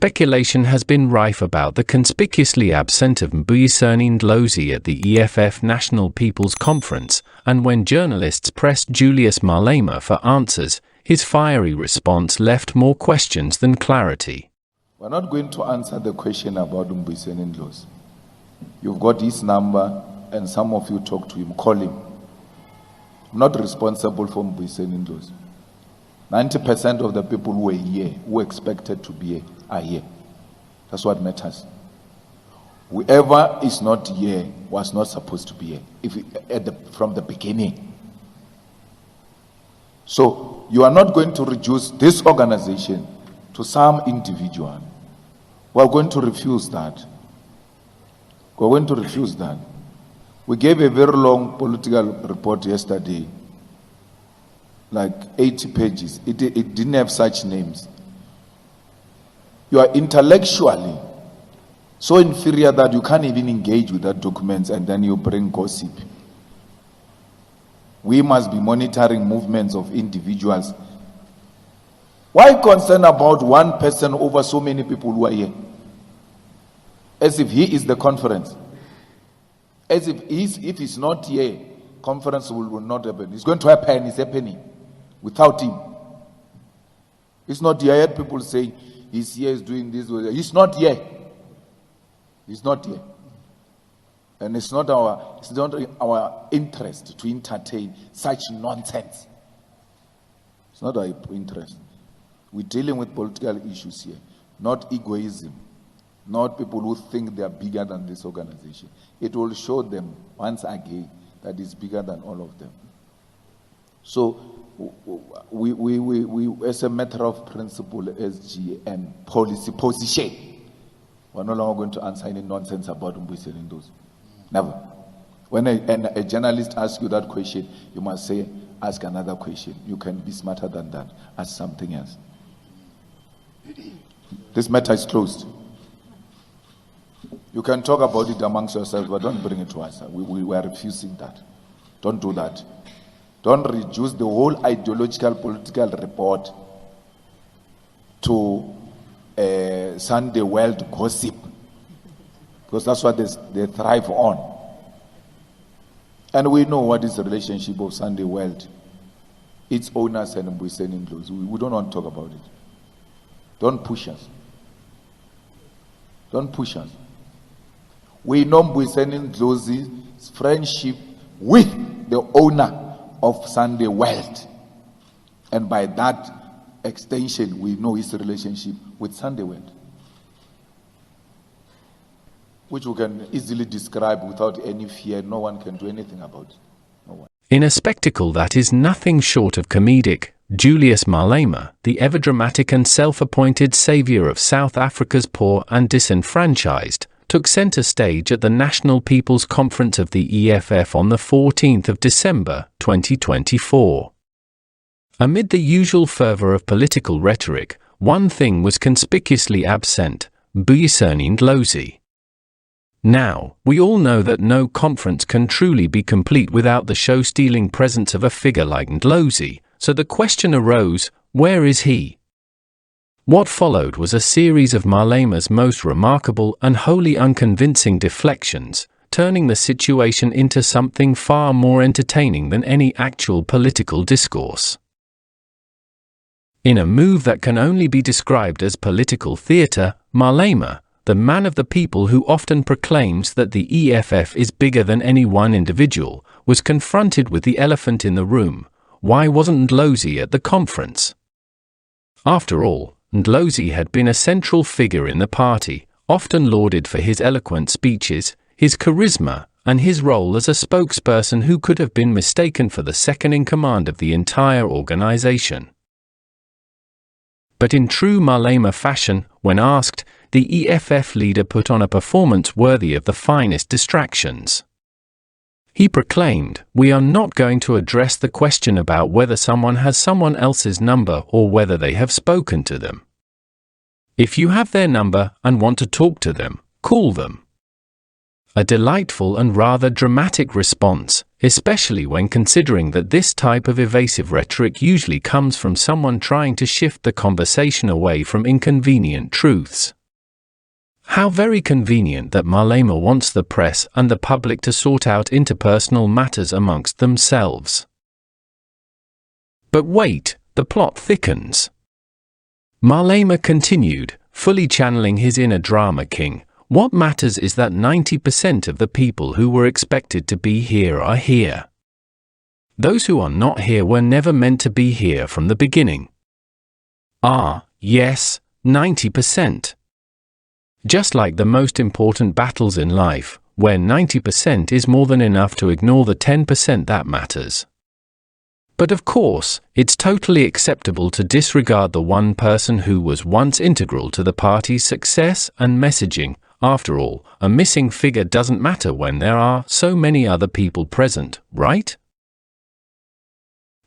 speculation has been rife about the conspicuously absent of uMbuyiseni Ndlozi at the EFF National People's Conference, and when journalists pressed Julius Malema for answers, his fiery response left more questions than clarity. We're not going to answer the question about uMbuyiseni Ndlozi. You've got his number, and some of you talk to him, call him. I'm not responsible for uMbuyiseni Ndlozi. 90% of the people who are here, who are expected to be here, are here. That's what matters. Whoever is not here was not supposed to be here from the beginning. So you are not going to reduce this organization to some individual. We are going to refuse that. We are going to refuse that. We gave a very long political report yesterday, like 80 pages. It didn't have such names. You are intellectually so inferior that you can't even engage with that document, and then you bring gossip. We must be monitoring movements of individuals. Why concern about one person over so many people who are here? As if he is the conference. As if he's not here, conference will not happen. It's going to happen, it's happening. Without him. It's not here. I heard people say he's here, he's doing this. He's not here. He's not here. And it's not our interest to entertain such nonsense. It's not our interest. We're dealing with political issues here, not egoism, not people who think they are bigger than this organization. It will show them once again that it's bigger than all of them. So we as a matter of principle, SGM policy position, we're no longer going to answer any nonsense about uMbuyiseni Ndlozi. Never. When a journalist asks you that question, you must say, ask another question. You can be smarter than that. Ask something else. This matter is closed. You can talk about it amongst yourselves, but don't bring it to us. We are refusing that. Don't do that. Don't reduce the whole ideological political report to Sunday world gossip, because that's what they thrive on. And we know what is the relationship of Sunday world, its owners and uMbuyiseni Ndlozi. We don't want to talk about it. Don't push us. Don't push us. We know uMbuyiseni Ndlozi's friendship with the owner of Sunday World, and by that extension we know his relationship with Sunday World, which we can easily describe without any fear. No one can do anything about it. No one. In a spectacle that is nothing short of comedic, Julius Malema, the ever-dramatic and self-appointed savior of South Africa's poor and disenfranchised, took center stage at the National People's Conference of the EFF on the 14th of December, 2024. Amid the usual fervor of political rhetoric, one thing was conspicuously absent: uMbuyiseni Ndlozi. Now, we all know that no conference can truly be complete without the show-stealing presence of a figure like Ndlozi, so the question arose, where is he? What followed was a series of Malema's most remarkable and wholly unconvincing deflections, turning the situation into something far more entertaining than any actual political discourse. In a move that can only be described as political theatre, Malema, the man of the people who often proclaims that the EFF is bigger than any one individual, was confronted with the elephant in the room. Why wasn't Ndlozi at the conference? After all, Ndlozi had been a central figure in the party, often lauded for his eloquent speeches, his charisma, and his role as a spokesperson who could have been mistaken for the second-in-command of the entire organization. But in true Malema fashion, when asked, the EFF leader put on a performance worthy of the finest distractions. He proclaimed, "We are not going to address the question about whether someone has someone else's number or whether they have spoken to them. If you have their number and want to talk to them, call them." A delightful and rather dramatic response, especially when considering that this type of evasive rhetoric usually comes from someone trying to shift the conversation away from inconvenient truths. How very convenient that Malema wants the press and the public to sort out interpersonal matters amongst themselves. But wait, the plot thickens. Malema continued, fully channeling his inner drama king. What matters is that 90% of the people who were expected to be here are here. Those who are not here were never meant to be here from the beginning. Yes, 90%. Just like the most important battles in life, where 90% is more than enough to ignore the 10% that matters. But of course, it's totally acceptable to disregard the one person who was once integral to the party's success and messaging. After all, a missing figure doesn't matter when there are so many other people present, right?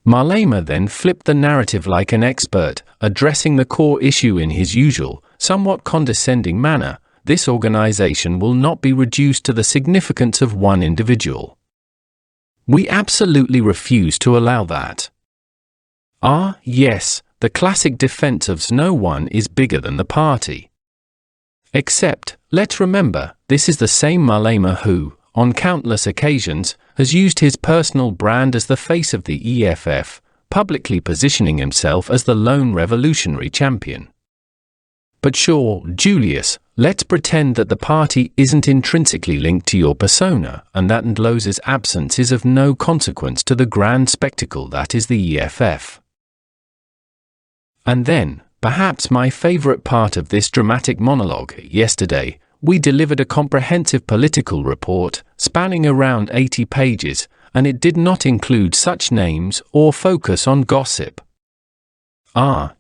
Malema then flipped the narrative like an expert, addressing the core issue in his usual, somewhat condescending manner. This organization will not be reduced to the significance of one individual. We absolutely refuse to allow that. Yes, the classic defense of no one is bigger than the party. Except, let's remember, this is the same Malema who, on countless occasions, has used his personal brand as the face of the EFF, publicly positioning himself as the lone revolutionary champion. But sure, Julius, let's pretend that the party isn't intrinsically linked to your persona and that Ndlozi's absence is of no consequence to the grand spectacle that is the EFF. And then, perhaps my favorite part of this dramatic monologue, yesterday, we delivered a comprehensive political report, spanning around 80 pages, and it did not include such names or focus on gossip.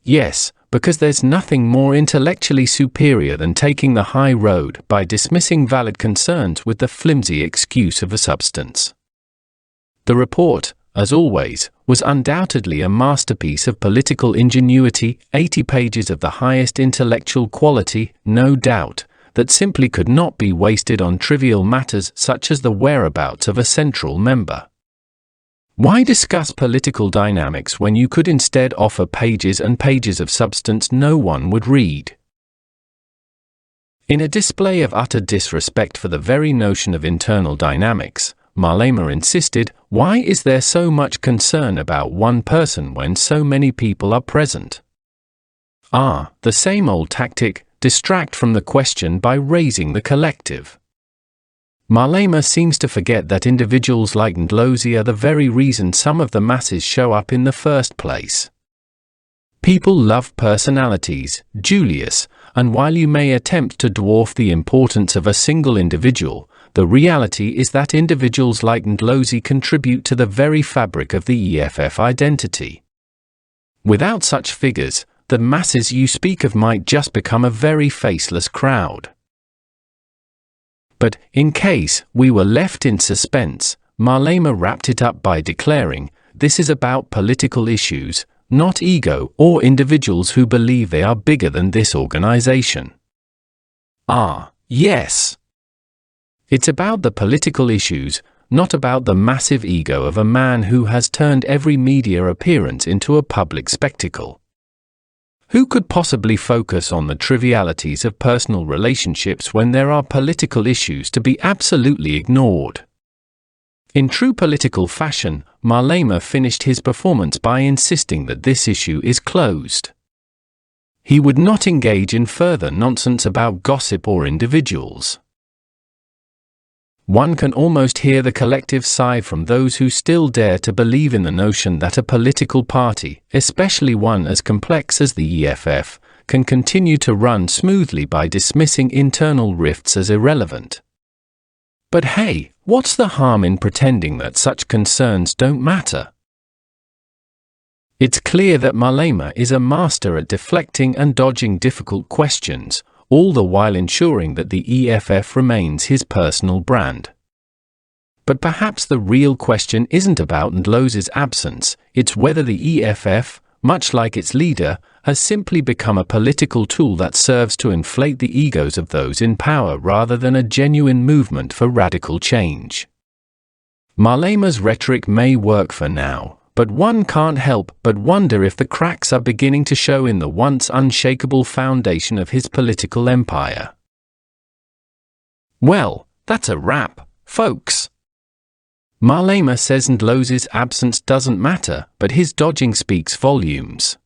Yes, because there's nothing more intellectually superior than taking the high road by dismissing valid concerns with the flimsy excuse of a substance. The report, as always, was undoubtedly a masterpiece of political ingenuity, 80 pages of the highest intellectual quality, no doubt, that simply could not be wasted on trivial matters such as the whereabouts of a central member. Why discuss political dynamics when you could instead offer pages and pages of substance no one would read? In a display of utter disrespect for the very notion of internal dynamics, Malema insisted, why is there so much concern about one person when so many people are present? The same old tactic, distract from the question by raising the collective. Malema seems to forget that individuals like Ndlozi are the very reason some of the masses show up in the first place. People love personalities, Julius, and while you may attempt to dwarf the importance of a single individual, the reality is that individuals like Ndlozi contribute to the very fabric of the EFF identity. Without such figures, the masses you speak of might just become a very faceless crowd. But, in case we were left in suspense, Malema wrapped it up by declaring, this is about political issues, not ego or individuals who believe they are bigger than this organization. Yes. It's about the political issues, not about the massive ego of a man who has turned every media appearance into a public spectacle. Who could possibly focus on the trivialities of personal relationships when there are political issues to be absolutely ignored? In true political fashion, Malema finished his performance by insisting that this issue is closed. He would not engage in further nonsense about gossip or individuals. One can almost hear the collective sigh from those who still dare to believe in the notion that a political party, especially one as complex as the EFF, can continue to run smoothly by dismissing internal rifts as irrelevant. But hey, what's the harm in pretending that such concerns don't matter? It's clear that Malema is a master at deflecting and dodging difficult questions, all the while ensuring that the EFF remains his personal brand. But perhaps the real question isn't about Ndlozi's absence, it's whether the EFF, much like its leader, has simply become a political tool that serves to inflate the egos of those in power rather than a genuine movement for radical change. Malema's rhetoric may work for now, but one can't help but wonder if the cracks are beginning to show in the once unshakable foundation of his political empire. Well, that's a wrap, folks. Malema says Ndlozi's absence doesn't matter, but his dodging speaks volumes.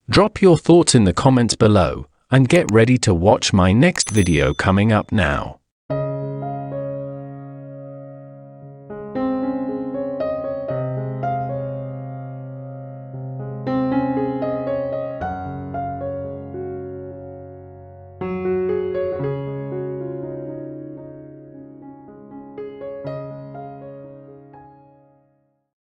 Drop your thoughts in the comments below, and get ready to watch my next video coming up now.